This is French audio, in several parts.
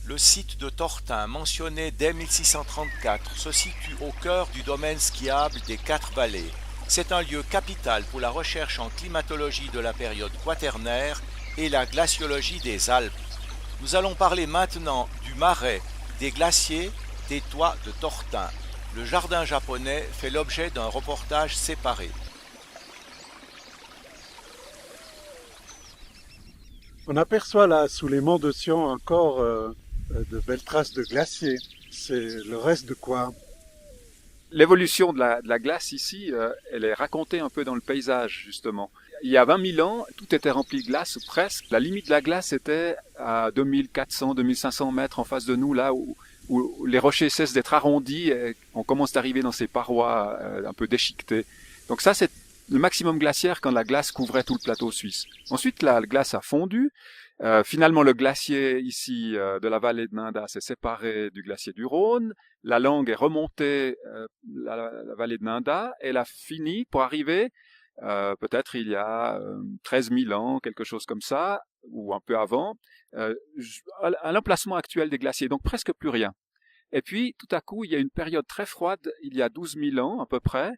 Le site de Tortin, mentionné dès 1634, se situe au cœur du domaine skiable des Quatre-Vallées. C'est un lieu capital pour la recherche en climatologie de la période quaternaire et la glaciologie des Alpes. Nous allons parler maintenant du marais, des glaciers, des toits de Tortin. Le jardin japonais fait l'objet d'un reportage séparé. On aperçoit là, sous les monts de Sion, encore de belles traces de glaciers. C'est le reste de quoi? L'évolution de la glace ici, elle est racontée un peu dans le paysage, justement. Il y a 20 000 ans, tout était rempli de glace, ou presque. La limite de la glace était à 2400, 2500 mètres en face de nous, là où les rochers cessent d'être arrondis et on commence d'arriver dans ces parois un peu déchiquetées. Donc ça, c'est le maximum glaciaire quand la glace couvrait tout le plateau suisse. Ensuite, la glace a fondu. Finalement, le glacier ici de la vallée de Ninda s'est séparé du glacier du Rhône. La langue est remontée la vallée de Ninda. Elle a fini pour arriver, peut-être il y a 13 000 ans, quelque chose comme ça, ou un peu avant, à l'emplacement actuel des glaciers, donc presque plus rien. Et puis, tout à coup, il y a une période très froide, il y a 12 000 ans à peu près,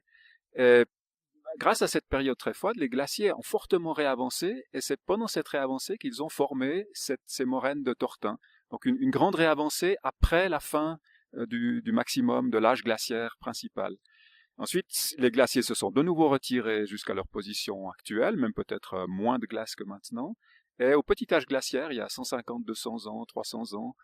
et grâce à cette période très froide, les glaciers ont fortement réavancé, et c'est pendant cette réavancée qu'ils ont formé ces moraines de Tortin. Donc une grande réavancée après la fin du maximum de l'âge glaciaire principal. Ensuite, les glaciers se sont de nouveau retirés jusqu'à leur position actuelle, même peut-être moins de glace que maintenant. Et au petit âge glaciaire, il y a 150, 200 ans, 300 ans,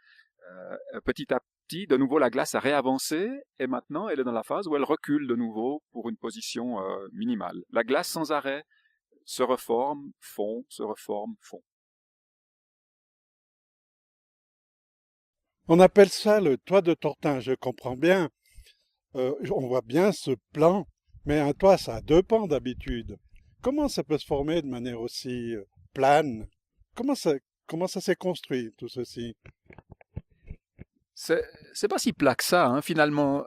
petit à petit, de nouveau, la glace a réavancé et maintenant, elle est dans la phase où elle recule de nouveau pour une position minimale. La glace sans arrêt se reforme, fond, se reforme, fond. On appelle ça le toit de Tortin, je comprends bien. On voit bien ce plan, mais un toit, ça a deux pans d'habitude. Comment ça peut se former de manière aussi plane? Comment ça, comment ça s'est construit, tout ceci? C'est pas si plat que ça, hein, finalement.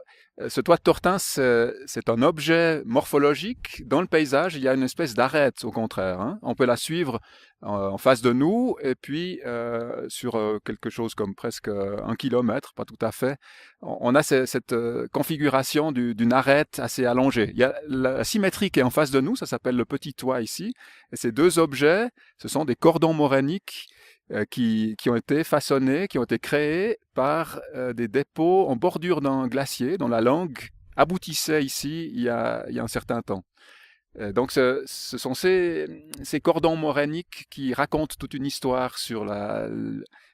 Ce toit de Tortin, c'est un objet morphologique. Dans le paysage, il y a une espèce d'arête, au contraire, hein. On peut la suivre en face de nous, et puis sur quelque chose comme presque 1 kilomètre, pas tout à fait, on a cette configuration d'une arête assez allongée. Il y a la symétrie qui est en face de nous, ça s'appelle le petit toit ici, et ces deux objets, ce sont des cordons morainiques qui ont été façonnés, qui ont été créés par des dépôts en bordure d'un glacier dont la langue aboutissait ici il y a un certain temps. Donc ce sont ces cordons morainiques qui racontent toute une histoire sur la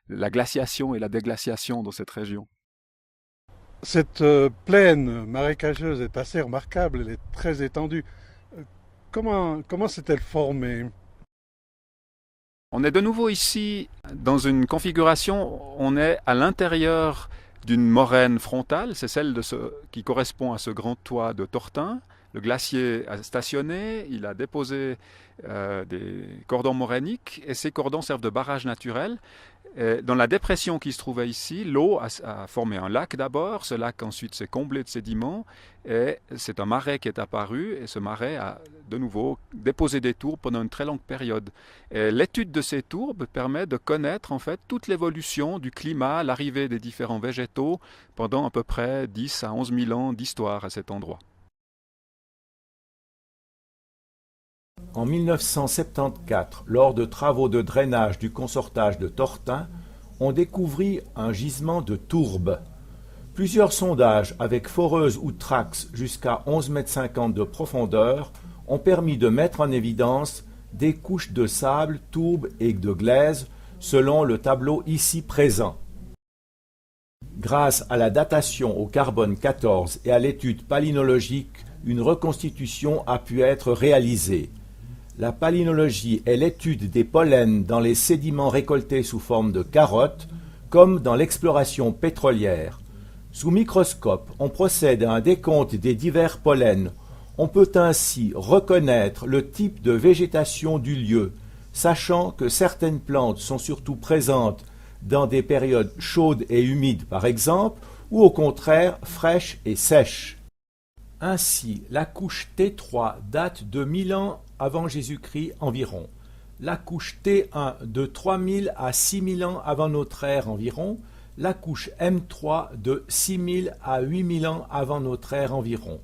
glaciation et la déglaciation dans cette région. Cette plaine marécageuse est assez remarquable, elle est très étendue. Euh, comment s'est-elle formée? On est de nouveau ici dans une configuration, on est à l'intérieur d'une moraine frontale, c'est celle qui correspond à ce grand toit de Tortin. Le glacier a stationné, il a déposé des cordons morainiques et ces cordons servent de barrage naturel. Et dans la dépression qui se trouvait ici, l'eau a formé un lac d'abord, ce lac ensuite s'est comblé de sédiments et c'est un marais qui est apparu et ce marais a de nouveau déposé des tourbes pendant une très longue période. Et l'étude de ces tourbes permet de connaître en fait toute l'évolution du climat, l'arrivée des différents végétaux pendant à peu près 10 à 11 000 ans d'histoire à cet endroit. En 1974, lors de travaux de drainage du consortage de Tortin, on découvrit un gisement de tourbe. Plusieurs sondages avec foreuse ou trax jusqu'à 11,50 m de profondeur ont permis de mettre en évidence des couches de sable, tourbe et de glaise selon le tableau ici présent. Grâce à la datation au carbone 14 et à l'étude palynologique, une reconstitution a pu être réalisée. La palynologie est l'étude des pollens dans les sédiments récoltés sous forme de carottes, comme dans l'exploration pétrolière. Sous microscope, on procède à un décompte des divers pollens. On peut ainsi reconnaître le type de végétation du lieu, sachant que certaines plantes sont surtout présentes dans des périodes chaudes et humides par exemple, ou au contraire fraîches et sèches. Ainsi, la couche T3 date de 1000 ans avant Jésus-Christ environ, la couche T1 de 3000 à 6000 ans avant notre ère environ, la couche M3 de 6000 à 8000 ans avant notre ère environ.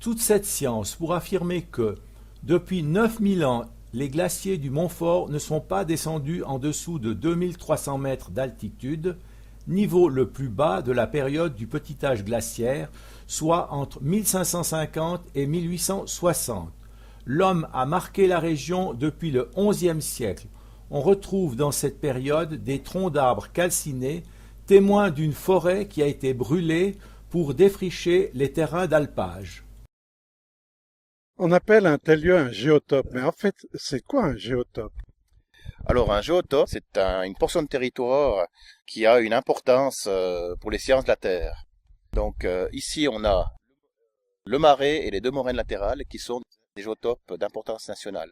Toute cette science pour affirmer que, depuis 9000 ans, les glaciers du Montfort ne sont pas descendus en dessous de 2300 mètres d'altitude, niveau le plus bas de la période du petit âge glaciaire, soit entre 1550 et 1860. L'homme a marqué la région depuis le XIe siècle. On retrouve dans cette période des troncs d'arbres calcinés, témoins d'une forêt qui a été brûlée pour défricher les terrains d'alpage. On appelle un tel lieu un géotope, mais en fait, c'est quoi un géotope? Alors un géotope, c'est une portion de territoire qui a une importance pour les sciences de la Terre. Donc ici on a le marais et les deux moraines latérales qui sont des géotopes d'importance nationale.